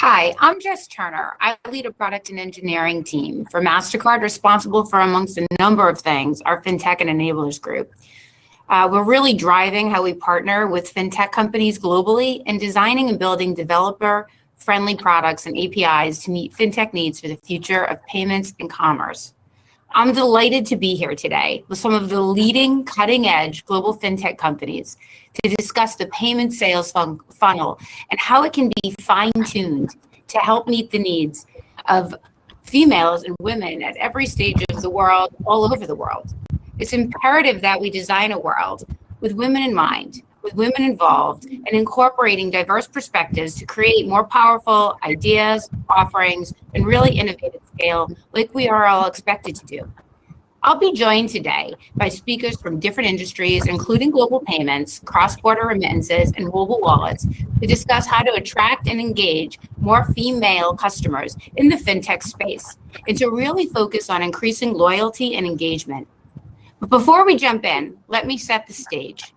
Hi, I'm Jess Turner. I lead a product and engineering team for MasterCard, responsible for, amongst a number of things, our FinTech and Enablers group. We're really driving how we partner with FinTech companies globally and designing and building developer-friendly products and APIs to meet FinTech needs for the future of payments and commerce. I'm delighted to be here today with some of the leading cutting-edge global FinTech companies to discuss the payment sales funnel and how it can be fine-tuned to help meet the needs of females and women at every stage of the world, all over the world. It's imperative that we design a world with women in mind, with women involved, and incorporating diverse perspectives to create more powerful ideas, offerings, and really innovative scale like we are all expected to do. I'll be joined today by speakers from different industries, including global payments, cross-border remittances, and mobile wallets, to discuss how to attract and engage more female customers in the FinTech space, and to really focus on increasing loyalty and engagement. But before we jump in, let me set the stage.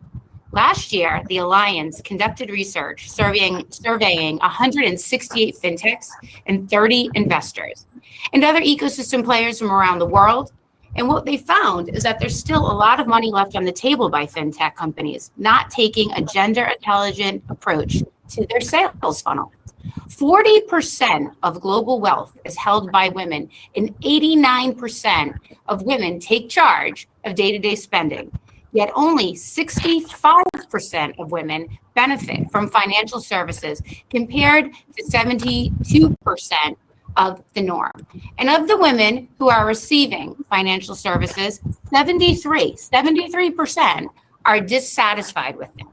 Last year, the Alliance conducted research surveying 168 FinTechs and 30 investors and other ecosystem players from around the world. And what they found is that there's still a lot of money left on the table by FinTech companies, not taking a gender intelligent approach to their sales funnel. 40% of global wealth is held by women, and 89% of women take charge of day-to-day spending. Yet only 65% of women benefit from financial services, compared to 72% of the norm. And of the women who are receiving financial services, 73% are dissatisfied with them.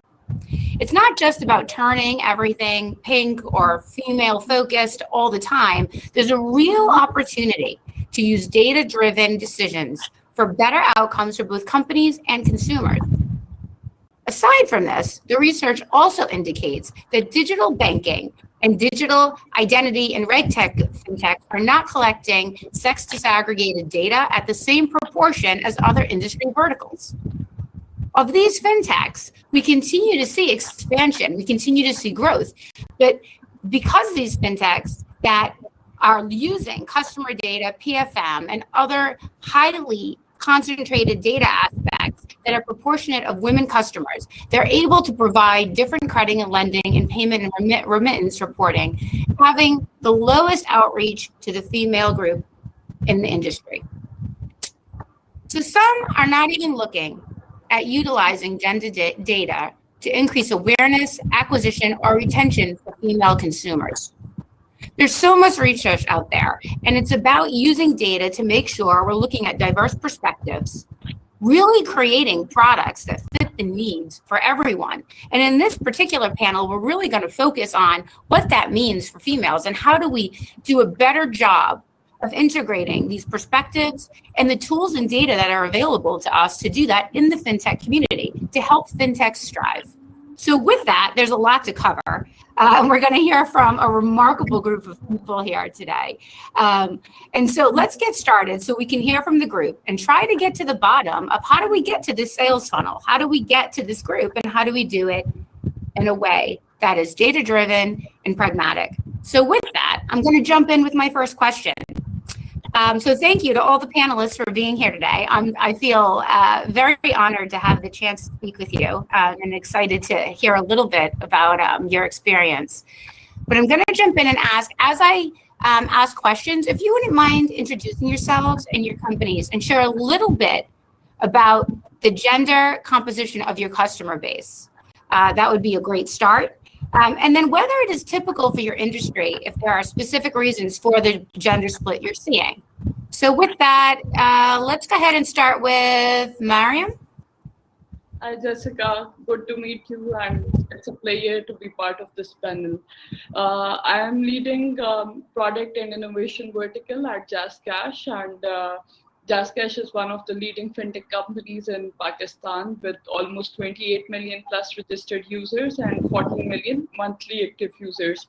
It's not just about turning everything pink or female focused all the time. There's a real opportunity to use data-driven decisions for better outcomes for both companies and consumers. Aside from this, the research also indicates that digital banking and digital identity and RegTech FinTech are not collecting sex disaggregated data at the same proportion as other industry verticals. Of these FinTechs, we continue to see expansion, we continue to see growth, but because these FinTechs that are using customer data, PFM, and other highly concentrated data aspects that are proportionate of women customers, they're able to provide different credit and lending and payment and remittance reporting, having the lowest outreach to the female group in the industry. So some are not even looking at utilizing gender data to increase awareness, acquisition, or retention for female consumers. There's so much research out there, and it's about using data to make sure we're looking at diverse perspectives, really creating products that fit the needs for everyone. And in this particular panel, we're really going to focus on what that means for females and how do we do a better job of integrating these perspectives and the tools and data that are available to us to do that in the FinTech community to help FinTechs strive. So with that, there's a lot to cover. We're going to hear from a remarkable group of people here today. And so let's get started so we can hear from the group and try to get to the bottom of how do we get to this sales funnel? How do we get to this group, and how do we do it in a way that is data-driven and pragmatic? So with that, I'm going to jump in with my first question. So thank you to all the panelists for being here today. I feel very honored to have the chance to speak with you and excited to hear a little bit about your experience. But I'm going to jump in and ask, as I ask questions, if you wouldn't mind introducing yourselves and your companies and share a little bit about the gender composition of your customer base. That would be a great start. And then whether it is typical for your industry, if there are specific reasons for the gender split you're seeing. So with that, let's go ahead and start with Mariam. Hi, Jessica. Good to meet you, and it's a pleasure to be part of this panel. I am leading product and innovation vertical at JazzCash, and JazzCash is one of the leading fintech companies in Pakistan with almost 28 million plus registered users and 40 million monthly active users.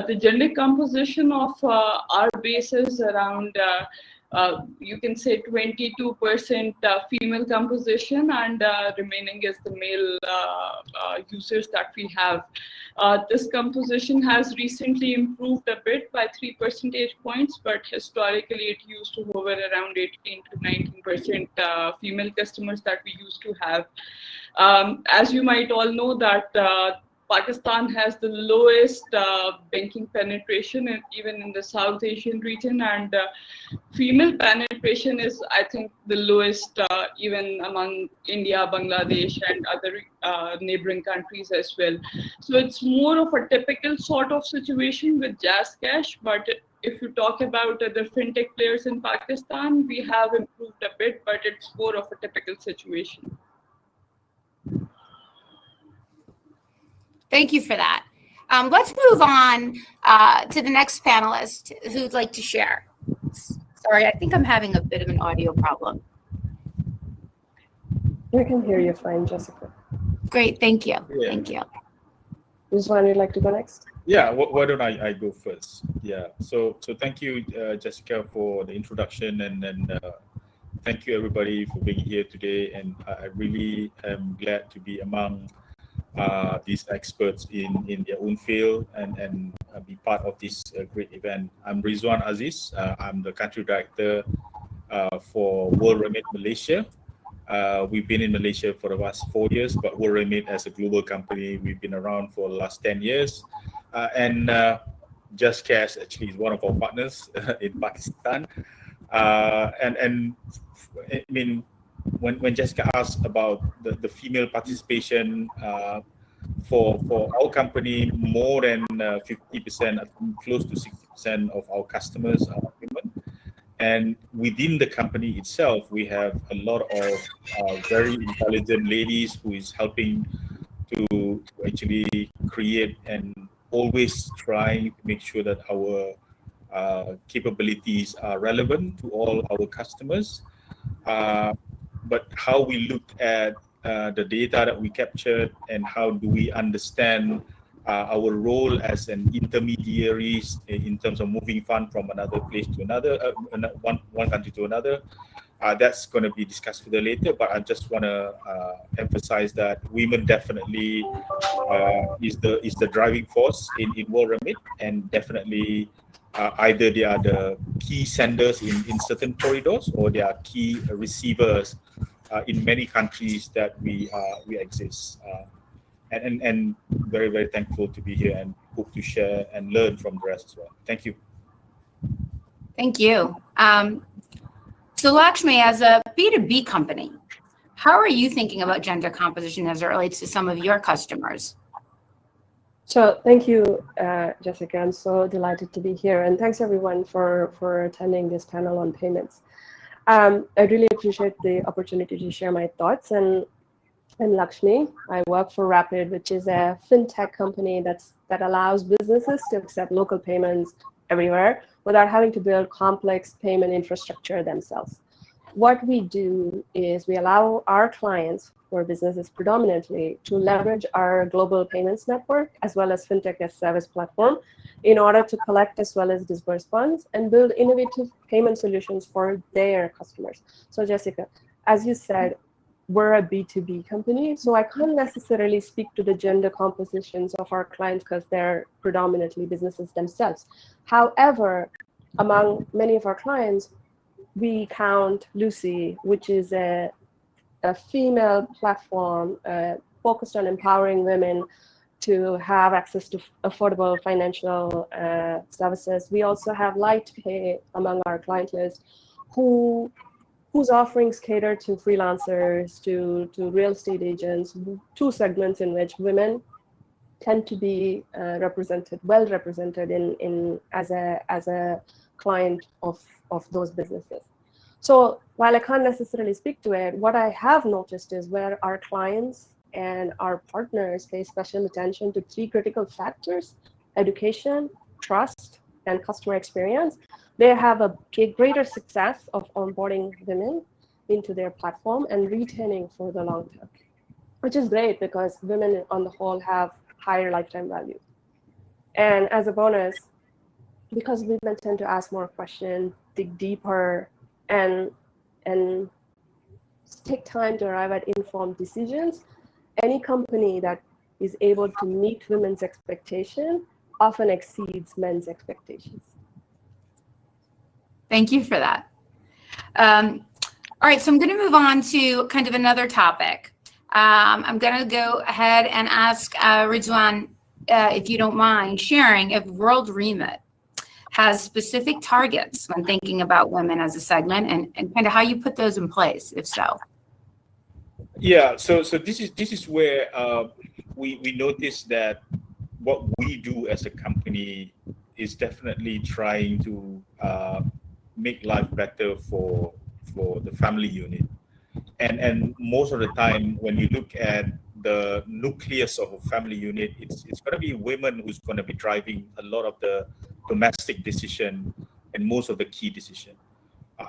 The gender composition of our base is around you can say 22% female composition, and remaining is the male users that we have. This composition has recently improved a bit by 3 percentage points, but historically it used to hover around 18 to 19% female customers that we used to have. As you might all know that Pakistan has the lowest banking penetration even in the South Asian region, and female penetration is, I think, the lowest even among India, Bangladesh, and other neighboring countries as well. So it's more of a typical sort of situation with Jazz Cash, but if you talk about other fintech players in Pakistan, we have improved a bit, but it's more of a typical situation. Thank you for that. Let's move on to the next panelist who'd like to share. Sorry, I think I'm having a bit of an audio problem. We can hear you fine, Jessica. Great, thank you. Yeah. Thank you. Rizwan, you'd like to go next? Yeah, why don't I go first? Yeah, so thank you, Jessica, for the introduction, and then thank you everybody for being here today. And I really am glad to be among these experts in their own field and be part of this great event. I'm Rizwan Aziz. I'm the country director for World Remit Malaysia. We've been in Malaysia for the last 4 years, but World Remit as a global company, we've been around for the last 10 years. And Just Cash actually is one of our partners in Pakistan. And I mean, when Jessica asked about the female participation for our company, more than 50%, close to 60% of our customers are women. And within the company itself, we have a lot of very intelligent ladies who is helping to actually create and always try to make sure that our capabilities are relevant to all our customers. But how we looked at the data that we captured and how do we understand our role as an intermediaries in terms of moving fund from another place to another, one country to another. That's going to be discussed further later, but I just want to emphasize that women definitely is the driving force in World Remit, and definitely either they are the key senders in certain corridors or they are key receivers in many countries that we exist. And very, very thankful to be here and hope to share and learn from the rest as well. Thank you. Thank you. So Lakshmi, as a B2B company, how are you thinking about gender composition as it relates to some of your customers? So thank you, Jessica. I'm so delighted to be here. And thanks everyone for attending this panel on payments. I really appreciate the opportunity to share my thoughts. And Lakshmi, I work for Rapid, which is a fintech company that allows businesses to accept local payments everywhere without having to build complex payment infrastructure themselves. What we do is we allow our clients, or businesses predominantly, to leverage our global payments network as well as fintech as service platform in order to collect as well as disburse funds and build innovative payment solutions for their customers. So Jessica, as you said, we're a B2B company, so I can't necessarily speak to the gender compositions of our clients because they're predominantly businesses themselves. However, among many of our clients, we count Lucy, which is a female platform focused on empowering women to have access to affordable financial services. We also have LightPay among our client list, whose offerings cater to freelancers, to real estate agents, two segments in which women tend to be well represented in as a client of those businesses. So while I can't necessarily speak to it, what I have noticed is where our clients and our partners pay special attention to three critical factors: education, trust, and customer experience. They have a greater success of onboarding women into their platform and retaining for the long term, which is great because women on the whole have higher lifetime value. And as a bonus, because women tend to ask more questions, dig deeper, and take time to arrive at informed decisions. Any company that is able to meet women's expectation often exceeds men's expectations. Thank you for that. All right, so I'm going to move on to kind of another topic. I'm going to go ahead and ask Rizwan, if you don't mind sharing, if World Remit has specific targets when thinking about women as a segment, and kind of how you put those in place, if so. Yeah, so this is where we notice that what we do as a company is definitely trying to make life better for the family unit. And most of the time, when you look at the nucleus of a family unit, it's going to be women who's going to be driving a lot of the domestic decision and most of the key decision.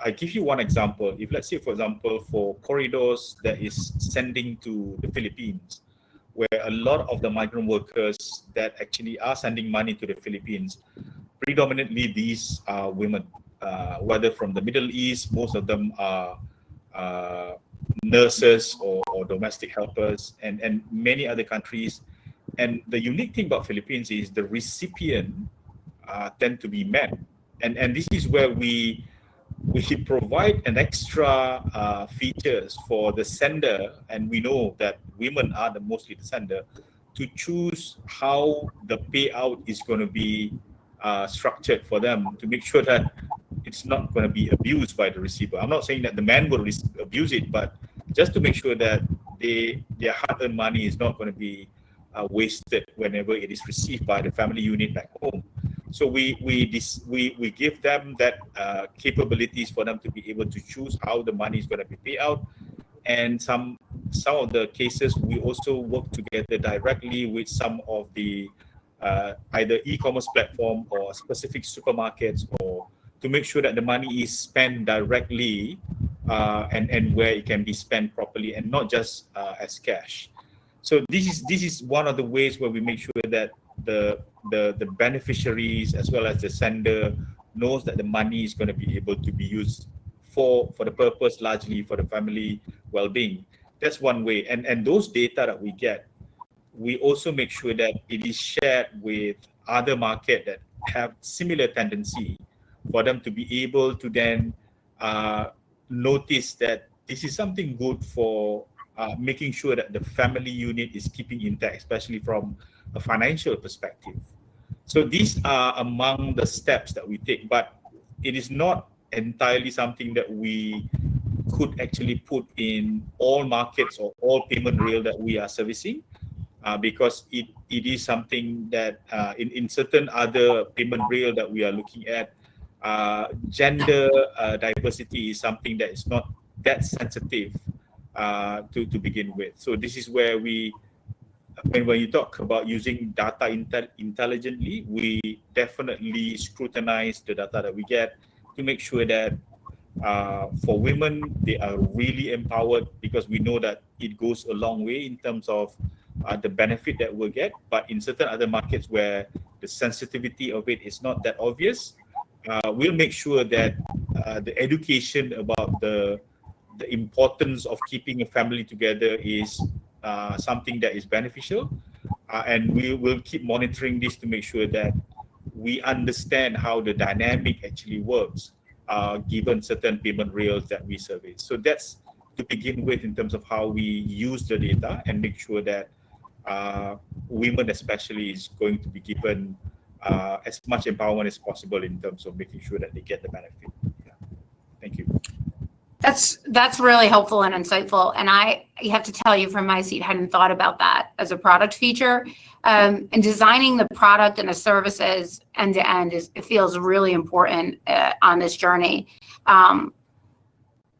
I give you one example. If let's say, for example, for corridors that is sending to the Philippines, where a lot of the migrant workers that actually are sending money to the Philippines, predominantly these are women, whether from the Middle East, most of them are nurses or domestic helpers, and many other countries. And the unique thing about Philippines is the recipient tend to be men, and this is where we provide an extra features for the sender, and we know that women are mostly the sender, to choose how the payout is going to be structured for them, to make sure that it's not going to be abused by the receiver. I'm not saying that the man will abuse it, but just to make sure that their hard-earned money is not going to be wasted whenever it is received by the family unit back home. So we give them that capabilities for them to be able to choose how the money is going to be paid out. And some of the cases, we also work together directly with some of the either e-commerce platform or specific supermarkets, or to make sure that the money is spent directly and where it can be spent properly and not just as cash. So this is one of the ways where we make sure that the beneficiaries as well as the sender knows that the money is going to be able to be used for the purpose largely for the family well-being. That's one way. And those data that we get, we also make sure that it is shared with other markets that have similar tendency, for them to be able to then notice that this is something good for making sure that the family unit is keeping intact, especially from a financial perspective. So these are among the steps that we take, but it is not entirely something that we could actually put in all markets or all payment rail that we are servicing, because it is something that in certain other payment rail that we are looking at, gender diversity is something that is not that sensitive to begin with. So this is where when you talk about using data intelligently, we definitely scrutinize the data that we get to make sure that for women, they are really empowered, because we know that it goes a long way in terms of the benefit that we'll get. But in certain other markets where the sensitivity of it is not that obvious, we'll make sure that the education about the importance of keeping a family together is something that is beneficial, and we will keep monitoring this to make sure that we understand how the dynamic actually works given certain payment rails that we service. So that's to begin with in terms of how we use the data and make sure that women especially is going to be given as much empowerment as possible in terms of making sure that they get the benefit. Yeah. Thank you. That's really helpful and insightful. And I have to tell you, from my seat, hadn't thought about that as a product feature. And designing the product and the services end to end it feels really important on this journey.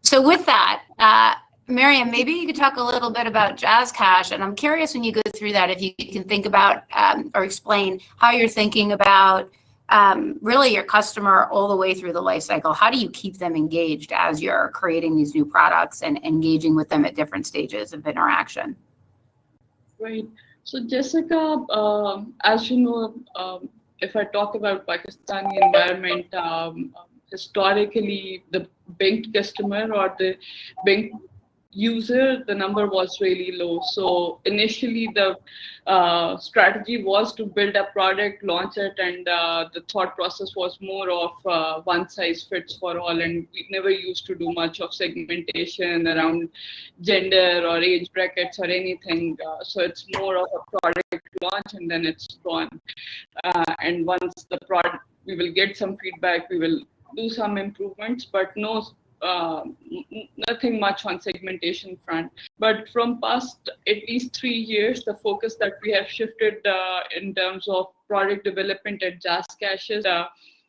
So with that, Miriam, maybe you could talk a little bit about JazzCash. And I'm curious, when you go through that, if you can think about or explain how you're thinking about really your customer all the way through the life cycle. How do you keep them engaged as you're creating these new products and engaging with them at different stages of interaction? Right. So Jessica, as you know, if I talk about Pakistani environment, historically the banked customer or the bank user, the number was really low. So initially the strategy was to build a product, launch it, and the thought process was more of one size fits for all, and we never used to do much of segmentation around gender or age brackets or anything. So it's more of a product launch and then it's gone. And once the product, we will get some feedback, we will do some improvements, but nothing much on segmentation front. But from past at least 3 years, the focus that we have shifted in terms of product development at JazzCash is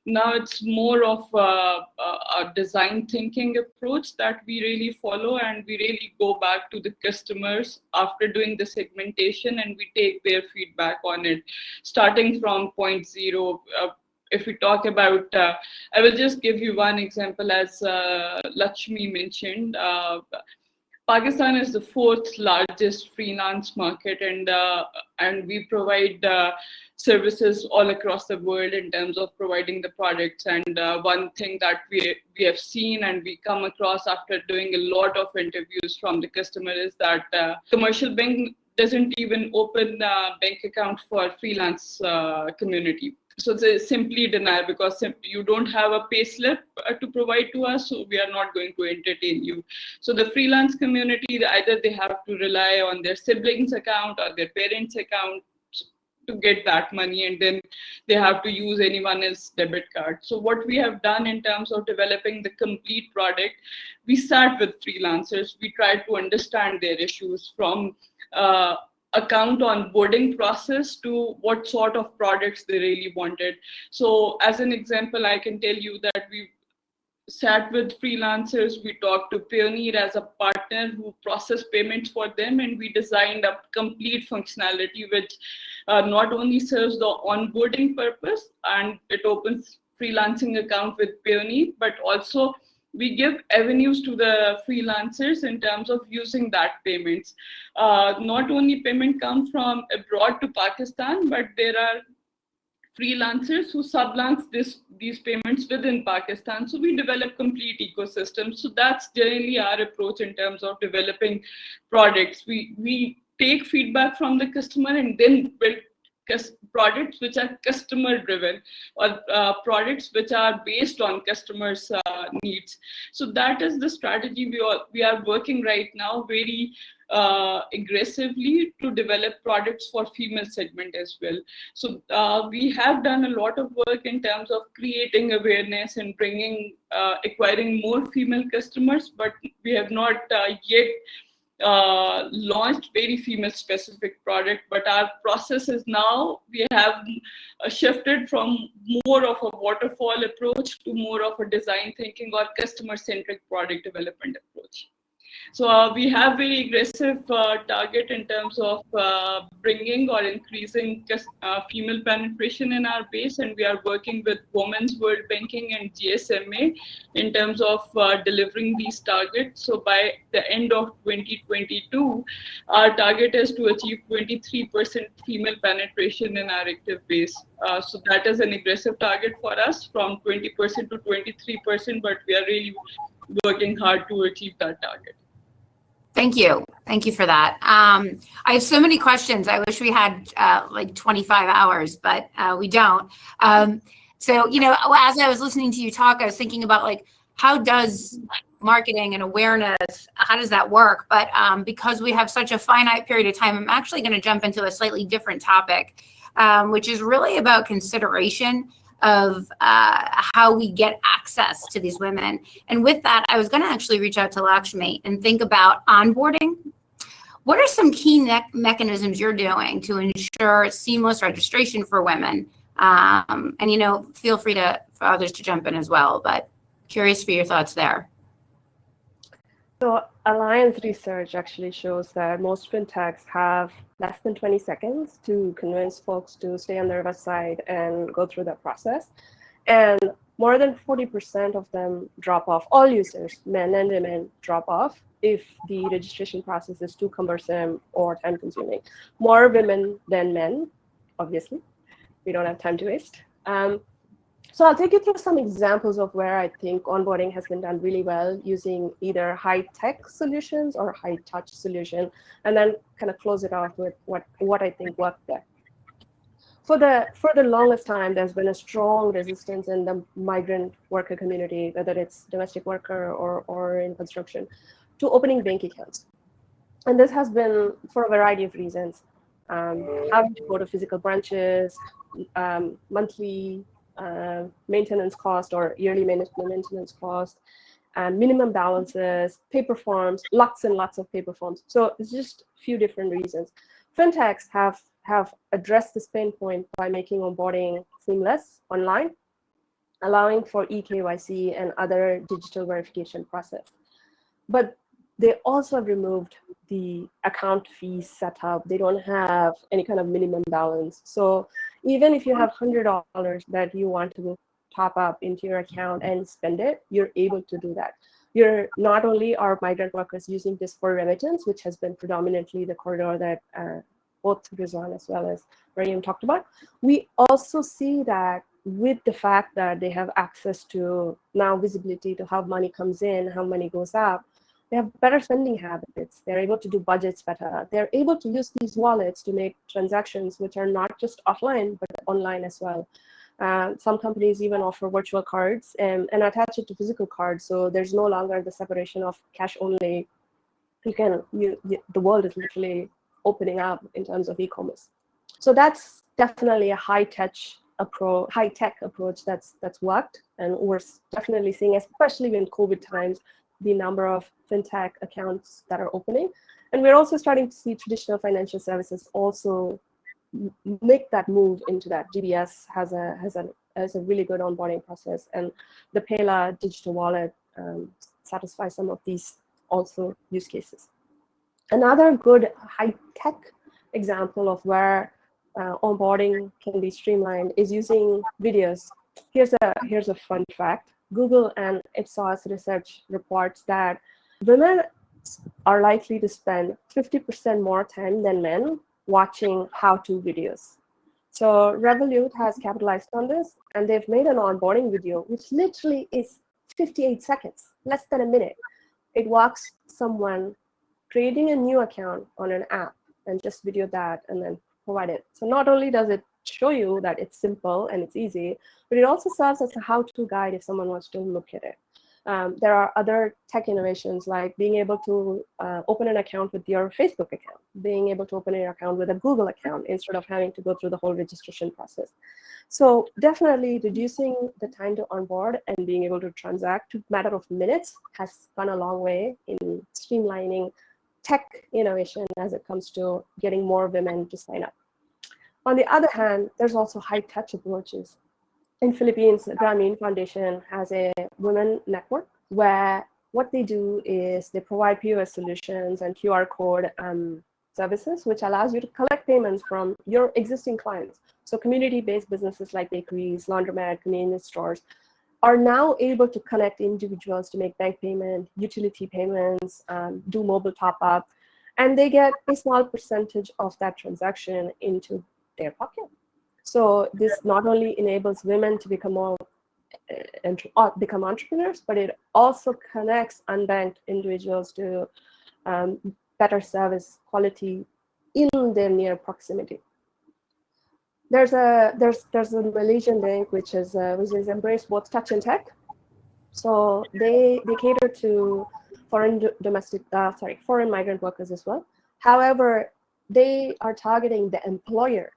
now it's more of a design thinking approach that we really follow, and we really go back to the customers after doing the segmentation and we take their feedback on it, starting from point zero. If we talk about, I will just give you one example. As Lakshmi mentioned, Pakistan is the 4th largest freelance market, and we provide services all across the world in terms of providing the products. And one thing that we have seen and we come across after doing a lot of interviews from the customer is that commercial bank doesn't even open a bank account for freelance community. So they simply deny, because you don't have a pay slip to provide to us, so we are not going to entertain you. So the freelance community, either they have to rely on their siblings' account or their parents' account to get that money, and then they have to use anyone else's debit card. So what we have done in terms of developing the complete product, we sat with freelancers, we tried to understand their issues from account onboarding process to what sort of products they really wanted. So as an example, I can tell you that we sat with freelancers, we talked to Payoneer as a partner who processed payments for them, and we designed a complete functionality which not only serves the onboarding purpose and it opens freelancing account with Payoneer, but also we give avenues to the freelancers in terms of using that payments. Not only payment come from abroad to Pakistan, but there are freelancers who sublance these payments within Pakistan. So we develop complete ecosystems. So that's generally our approach in terms of developing products. We take feedback from the customer and then build products which are customer driven, or products which are based on customers' needs. So that is the strategy we are working right now very aggressively to develop products for female segment as well. So we have done a lot of work in terms of creating awareness and acquiring more female customers, but we have not yet launched very female specific product. But our process is now we have shifted from more of a waterfall approach to more of a design thinking or customer centric product development approach. So we have very aggressive target in terms of bringing or increasing female penetration in our base, and we are working with Women's World Banking and GSMA in terms of delivering these targets. So by the end of 2022, our target is to achieve 23% female penetration in our active base. So that is an aggressive target for us, from 20% to 23%, but we are really working hard to achieve that target. Thank you. Thank you for that. I have so many questions. I wish we had like 25 hours, but we don't. So, you know, as I was listening to you talk, I was thinking about like, how does marketing and awareness, how does that work? But because we have such a finite period of time, I'm actually going to jump into a slightly different topic, which is really about consideration of how we get access to these women. And with that, I was going to actually reach out to Lakshmi and think about onboarding. What are some key mechanisms you're doing to ensure seamless registration for women? And, you know, feel free for others to jump in as well, but curious for your thoughts there. So Alliance research actually shows that most fintechs have less than 20 seconds to convince folks to stay on their website and go through that process. And more than 40% of them drop off. All users, men and women, drop off if the registration process is too cumbersome or time consuming. More women than men, obviously. We don't have time to waste. So I'll take you through some examples of where I think onboarding has been done really well using either high-tech solutions or high-touch solution, and then kind of close it off with what I think worked there. For the longest time, there's been a strong resistance in the migrant worker community, whether it's domestic worker or in construction, to opening bank accounts. And this has been for a variety of reasons. Having to go to physical branches, monthly maintenance cost or yearly maintenance cost, minimum balances, paper forms, lots and lots of paper forms. So it's just a few different reasons. Fintechs have addressed this pain point by making onboarding seamless online, allowing for eKYC and other digital verification process. But they also have removed the account fees setup. They don't have any kind of minimum balance. So even if you have $100 that you want to top up into your account and spend it, you're able to do that. You're not only are migrant workers using this for remittance, which has been predominantly the corridor that both Rizwan as well as Mariam talked about. We also see that with the fact that they have access to now visibility to how money comes in, how money goes out, they have better spending habits. They're able to do budgets better. They're able to use these wallets to make transactions which are not just offline, but online as well. Some companies even offer virtual cards and attach it to physical cards. So there's no longer the separation of cash only. The world is literally opening up in terms of e-commerce. So that's definitely a high-tech approach that's worked. And we're definitely seeing, especially in COVID times, the number of fintech accounts that are opening. And we're also starting to see traditional financial services also make that move into that. GBS has a really good onboarding process, and the Payla digital wallet satisfies some of these also use cases. Another good high-tech example of where onboarding can be streamlined is using videos. Here's a fun fact. Google and Ipsos research reports that women are likely to spend 50% more time than men watching how-to videos. So Revolut has capitalized on this, and they've made an onboarding video, which literally is 58 seconds, less than a minute. It walks someone creating a new account on an app and just video that and then provide it. So not only does it show you that it's simple and it's easy, but it also serves as a how-to guide if someone wants to look at it. There are other tech innovations like being able to open an account with your Facebook account, being able to open an account with a Google account instead of having to go through the whole registration process. So definitely reducing the time to onboard and being able to transact to a matter of minutes has gone a long way in streamlining tech innovation as it comes to getting more women to sign up. On the other hand, there's also high-touch approaches. In Philippines, the Grameen Foundation has a women network where what they do is they provide POS solutions and QR code services, which allows you to collect payments from your existing clients. So community-based businesses like bakeries, laundromat, convenience stores are now able to connect individuals to make bank payment, utility payments, do mobile top-up, and they get a small percentage of that transaction into their pocket. So this not only enables women to become entrepreneurs, but it also connects unbanked individuals to better service quality in their near proximity. There's a Malaysian bank which has embraced both touch and tech. So they cater to foreign migrant workers as well. However, they are targeting the employer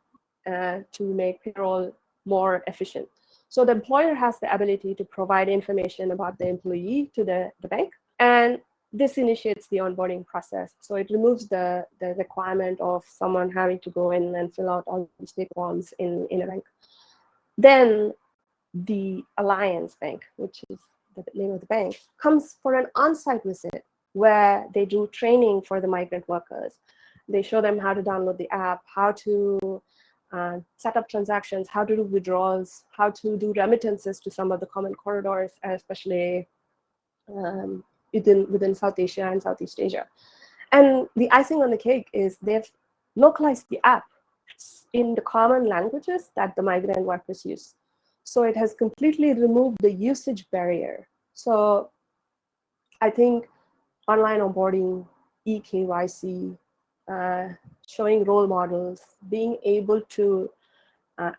to make payroll more efficient. So the employer has the ability to provide information about the employee to the bank, and this initiates the onboarding process. So it removes the requirement of someone having to go in and fill out all these big forms in a bank. Then the Alliance Bank, which is the name of the bank, comes for an on-site visit where they do training for the migrant workers. They show them how to download the app, how to set up transactions, how to do withdrawals, how to do remittances to some of the common corridors, especially within South Asia and Southeast Asia. And the icing on the cake is they've localized the app in the common languages that the migrant workers use. So it has completely removed the usage barrier. So I think online onboarding, eKYC, showing role models, being able to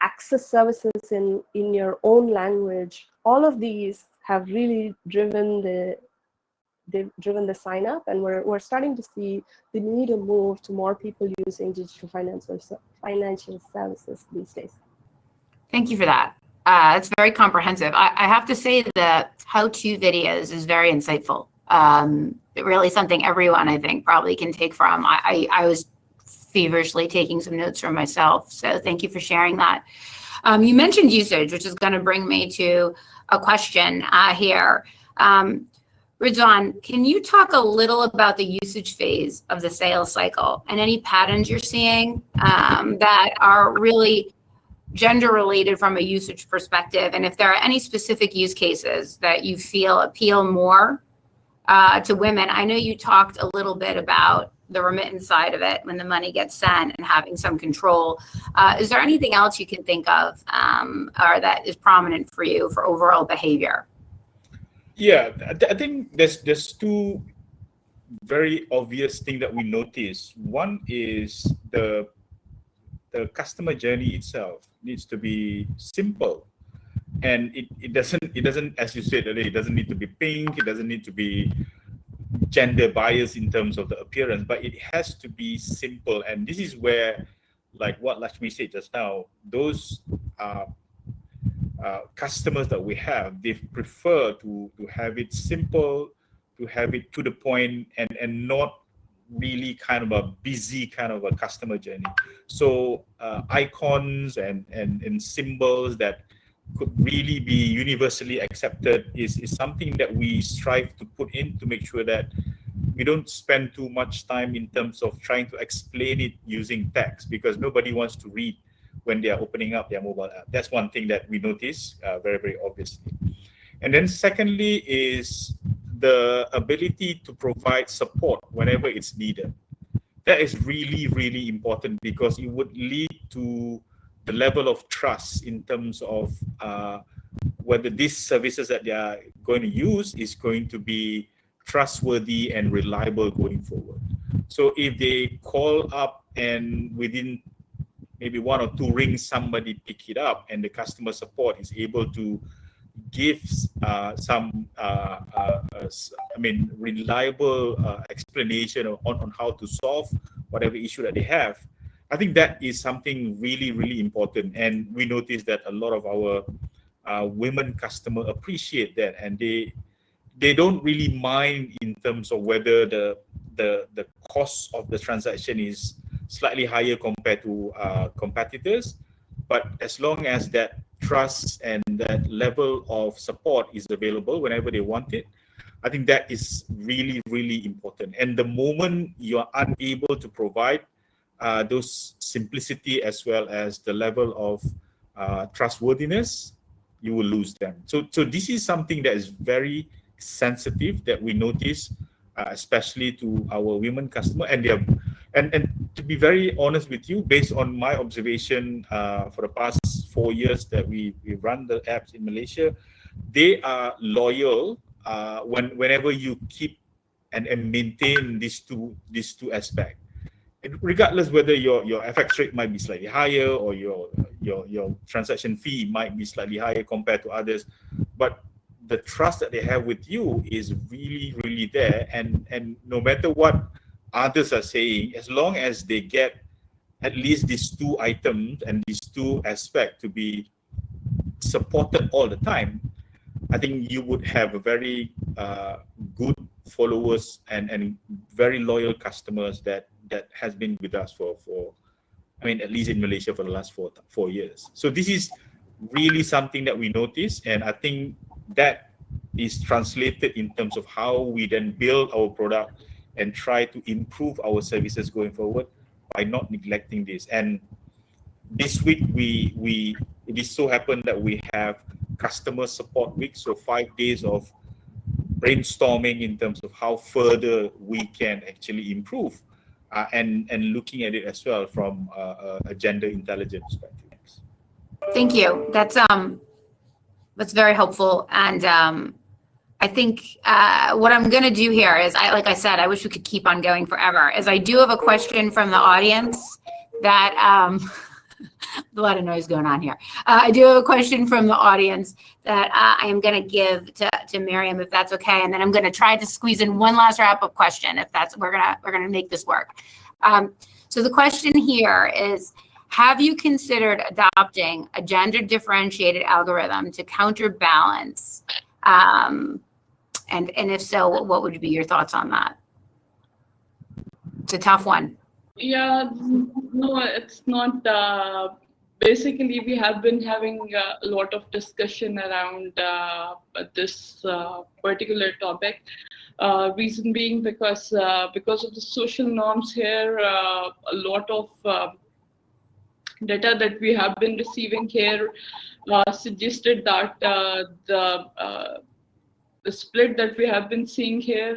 access services in your own language, all of these have really driven the sign up, and we're starting to see the need to move to more people using digital financial services these days. Thank you for that. It's very comprehensive. I have to say that how-to videos is very insightful. Really something everyone, I think, probably can take from. I was feverishly taking some notes for myself, so thank you for sharing that. You mentioned usage, which is going to bring me to a question here. Rizwan, can you talk a little about the usage phase of the sales cycle and any patterns you're seeing that are really gender related from a usage perspective, and if there are any specific use cases that you feel appeal more to women? I know you talked a little bit about the remittance side of it when the money gets sent and having some control. Is there anything else you can think of or that is prominent for you for overall behavior? Yeah, I think there's two very obvious things that we notice. One is the customer journey itself needs to be simple, and it doesn't, as you said earlier, it doesn't need to be pink, it doesn't need to be gender bias in terms of the appearance, but it has to be simple. And this is where, like what Lakshmi said just now, those customers that we have, they prefer to have it simple, to have it to the point, and not really kind of a busy kind of a customer journey. So icons and symbols that could really be universally accepted is something that we strive to put in to make sure that we don't spend too much time in terms of trying to explain it using text, because nobody wants to read when they are opening up their mobile app. That's one thing that we notice very, very obviously. And then secondly is the ability to provide support whenever it's needed. That is really, really important, because it would lead to the level of trust in terms of whether these services that they are going to use is going to be trustworthy and reliable going forward. So if they call up and within maybe one or two rings, somebody pick it up and the customer support is able to give some reliable explanation on how to solve whatever issue that they have, I think that is something really, really important. And we notice that a lot of our women customer appreciate that, and they don't really mind in terms of whether the cost of the transaction is slightly higher compared to competitors. But as long as that trust and that level of support is available whenever they want it, I think that is really, really important. And the moment you are unable to provide those simplicity as well as the level of trustworthiness, you will lose them. So this is something that is very sensitive that we notice, especially to our women customer. And to be very honest with you, based on my observation for the past 4 years that we run the apps in Malaysia, they are loyal whenever you keep and maintain these two aspects. Regardless whether your FX rate might be slightly higher or your transaction fee might be slightly higher compared to others, but the trust that they have with you is really, really there. And no matter what others are saying, as long as they get at least these two items and these two aspects to be supported all the time, I think you would have a very good followers and very loyal customers that has been with us for at least in Malaysia for the last 4 years. So this is really something that we notice, and I think that is translated in terms of how we then build our product and try to improve our services going forward by not neglecting this. And this week it is so happened that we have customer support week, so 5 days of brainstorming in terms of how further we can actually improve and looking at it as well from a gender intelligence perspective. Thank you. That's That's very helpful. And I think what I'm going to do here is, like I said, I wish we could keep on going forever, is I do have a question from the audience that, a lot of noise going on here. I do have a question from the audience that I am going to give to Miriam, if that's okay. And then I'm going to try to squeeze in one last wrap-up question, if that's, we're going to make this work. So the question here is, have you considered adopting a gender differentiated algorithm to counterbalance? And if so, what would be your thoughts on that? It's a tough one. Yeah, no, it's not. Basically, we have been having a lot of discussion around this particular topic. Reason being because of the social norms here, a lot of data that we have been receiving here suggested that the split that we have been seeing here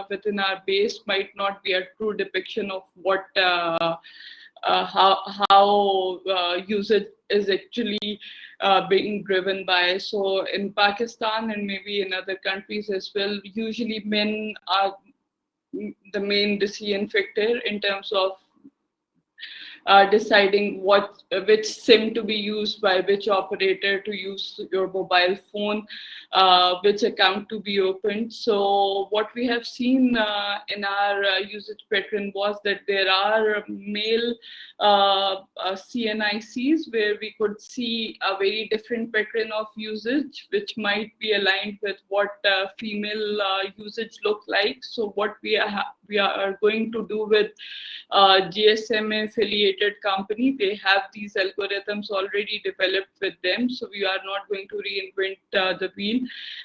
within our base might not be a true depiction of what how usage is actually being driven by. So in Pakistan and maybe in other countries as well, usually men are the main decision factor in terms of deciding which SIM to be used by which operator to use your mobile phone, which account to be opened. So what we have seen in our usage pattern was that there are male CNICs where we could see a very different pattern of usage, which might be aligned with what female usage look like. So what we are going to do with GSMA affiliated company, they have these algorithms already developed with them. So we are not going to reinvent the wheel,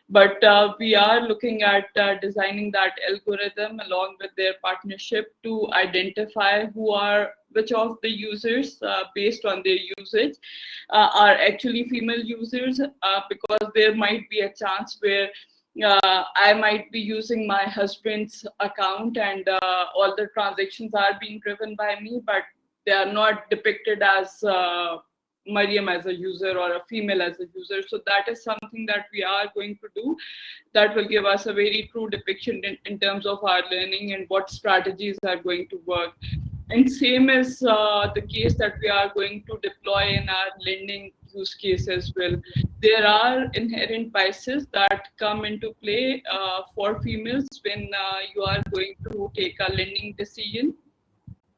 but we are looking at designing that algorithm along with their partnership to identify which of the users based on their usage are actually female users, because there might be a chance where I might be using my husband's account and all the transactions are being driven by me, but they are not depicted as Mariam as a user or a female as a user. So that is something that we are going to do that will give us a very true depiction in terms of our learning and what strategies are going to work. And same is the case that we are going to deploy in our lending use case as well. There are inherent biases that come into play for females when you are going to take a lending decision,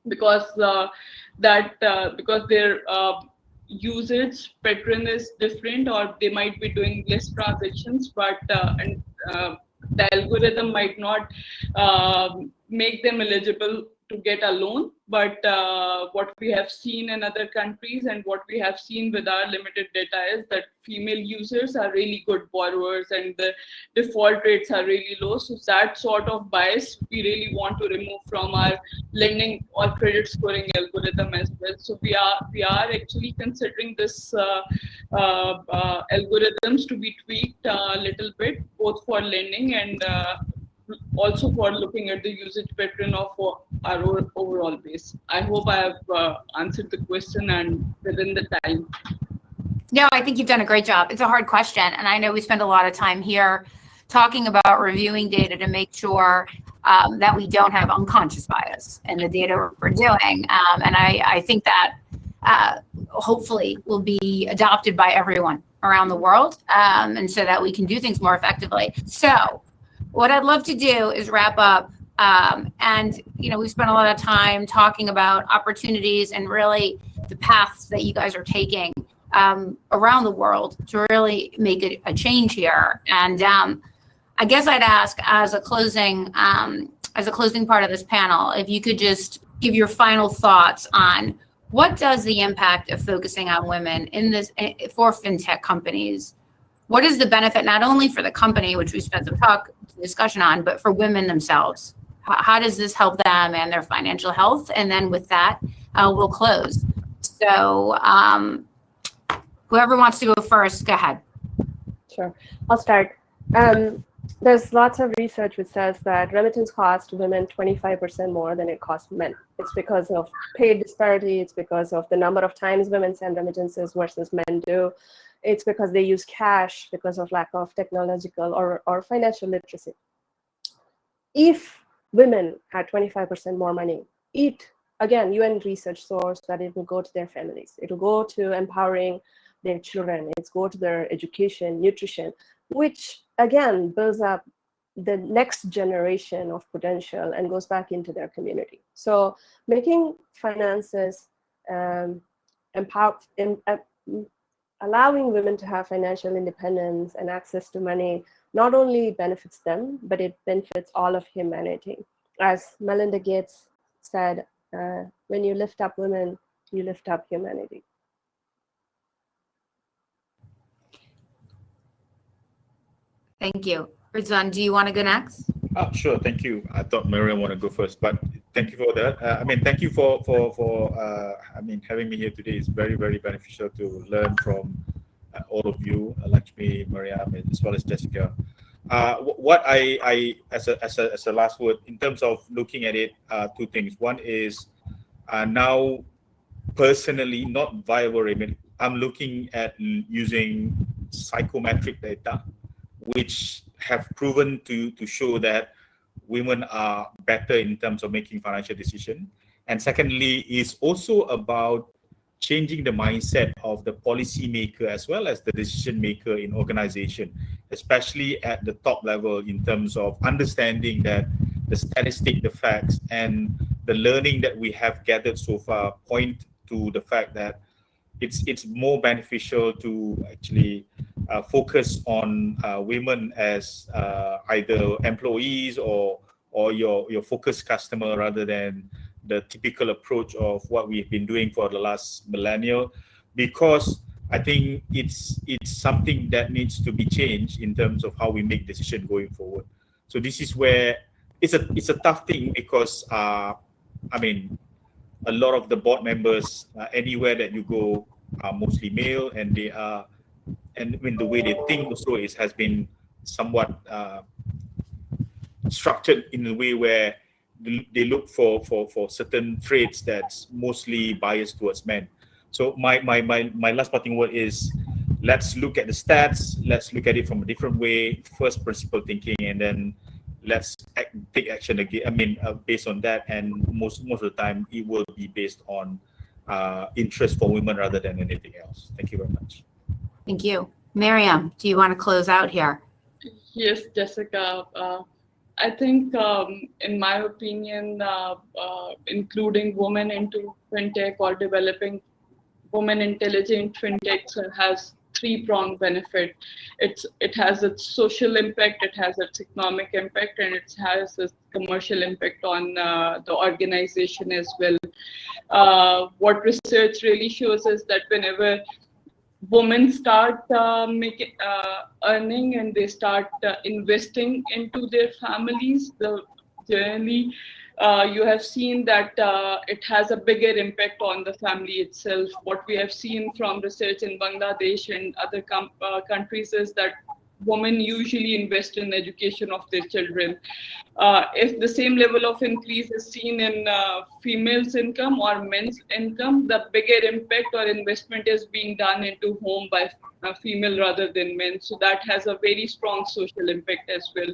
because because their usage pattern is different, or they might be doing less transactions, but the algorithm might not make them eligible to get a loan. But what we have seen in other countries and what we have seen with our limited data is that female users are really good borrowers and the default rates are really low. So that sort of bias we really want to remove from our lending or credit scoring algorithm as well. So we are actually considering this algorithms to be tweaked a little bit, both for lending and also for looking at the usage pattern of our overall base. I hope I have answered the question and within the time. No, I think you've done a great job. It's a hard question. And I know we spend a lot of time here talking about reviewing data to make sure that we don't have unconscious bias in the data we're doing. And I think that hopefully will be adopted by everyone around the world, and so that we can do things more effectively. So what I'd love to do is wrap up. And, we've spent a lot of time talking about opportunities and really the paths that you guys are taking around the world to really make a change here. And I guess I'd ask as a closing part of this panel, if you could just give your final thoughts on what does the impact of focusing on women in this for fintech companies? What is the benefit not only for the company, which we spent some discussion on, but for women themselves? How does this help them and their financial health? And then with that, we'll close. So whoever wants to go first, go ahead. Sure, I'll start. There's lots of research which says that remittance costs women 25% more than it costs men. It's because of pay disparity. It's because of the number of times women send remittances versus men do. it's because they use cash because of lack of technological or financial literacy. If women had 25% more money, again, UN research source that it will go to their families. It will go to empowering their children. It's go to their education, nutrition, which again builds up the next generation of potential and goes back into their community. So making finances, allowing women to have financial independence and access to money not only benefits them, but it benefits all of humanity. As Melinda Gates said, when you lift up women, you lift up humanity. Thank you. Rizwan, do you want to go next? Sure, thank you. I thought Miriam want to go first, but thank you for that. Thank you for having me here today. It's very, very beneficial to learn from all of you, Lakshmi, Miriam, as well as Jessica. What I as a last word in terms of looking at it, two things. One is now personally, not via Remit, I'm looking at using psychometric data, which have proven to show that women are better in terms of making financial decisions. And secondly, is also about changing the mindset of the policymaker as well as the decision maker in organization, especially at the top level, in terms of understanding that the statistic, the facts, and the learning that we have gathered so far point to the fact that it's more beneficial to actually focus on women as either employees or your focus customer, rather than the typical approach of what we've been doing for the last millennial, because I think it's something that needs to be changed in terms of how we make decisions going forward. So this is where it's a tough thing, because a lot of the board members anywhere that you go are mostly male, and they are, and the way they think also has been somewhat structured in a way where they look for certain traits that's mostly biased towards men. So my last parting word is, let's look at the stats, let's look at it from a different way, first principle thinking, and then let's take action again. Based on that, and most of the time it will be based on interest for women rather than anything else. Thank you very much. Thank you. Miriam, do you want to close out here? Yes, Jessica. I think, in my opinion, including women into fintech or developing women intelligent fintech has three-pronged benefit. It has its social impact, it has its economic impact, and it has its commercial impact on the organization as well. What research really shows is that whenever women start earning and they start investing into their families, generally you have seen that it has a bigger impact on the family itself. What we have seen from research in Bangladesh and other countries is that women usually invest in education of their children. If the same level of increase is seen in females' income or men's income, the bigger impact or investment is being done into home by female rather than men. So that has a very strong social impact as well.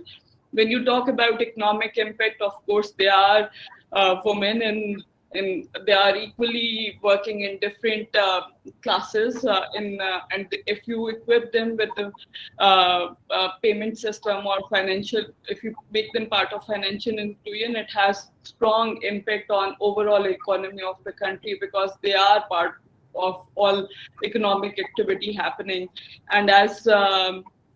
When you talk about economic impact, of course, there are women and they are equally working in different classes. And if you equip them with the payment system or financial, if you make them part of financial inclusion, it has strong impact on overall economy of the country, because they are part of all economic activity happening. And as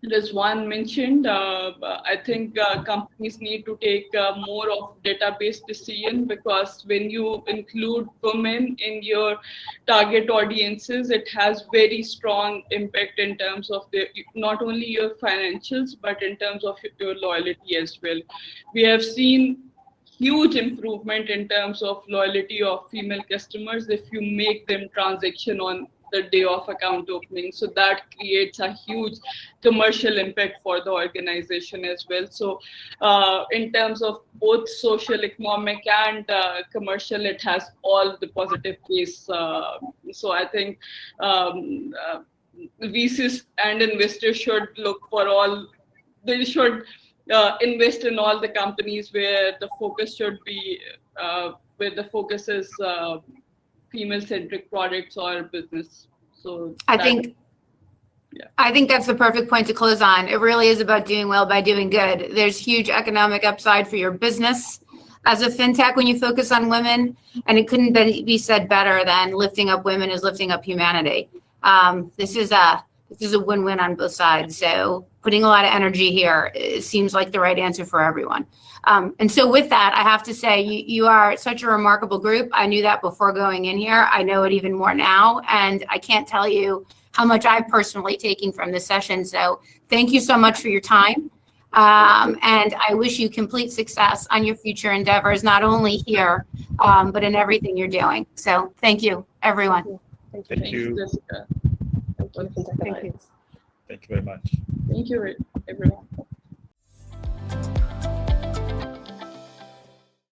Rizwan mentioned, I think companies need to take more of database decision, because when you include women in your target audiences, it has very strong impact in terms of not only your financials, but in terms of your loyalty as well. We have seen huge improvement in terms of loyalty of female customers if you make them transaction on the day of account opening. So that creates a huge commercial impact for the organization as well. So in terms of both social, economic, and commercial, it has all the positive case. So I think VCs and investors should look for all. They should invest in all the companies where the focus should be, where the focus is female-centric products or business. So I think that's the perfect point to close on. It really is about doing well by doing good. There's huge economic upside for your business as a fintech when you focus on women, and it couldn't be said better than lifting up women is lifting up humanity. This is a win-win on both sides. So putting a lot of energy here, it seems like the right answer for everyone. And so with that, I have to say you are such a remarkable group. I knew that before going in here. I know it even more now, and I can't tell you how much I've personally taken from this session. So thank you so much for your time. And I wish you complete success on your future endeavors, not only here, but in everything you're doing. So thank you, everyone. Thank you. Jessica. Thank you. Thank you very much. Thank you, everyone.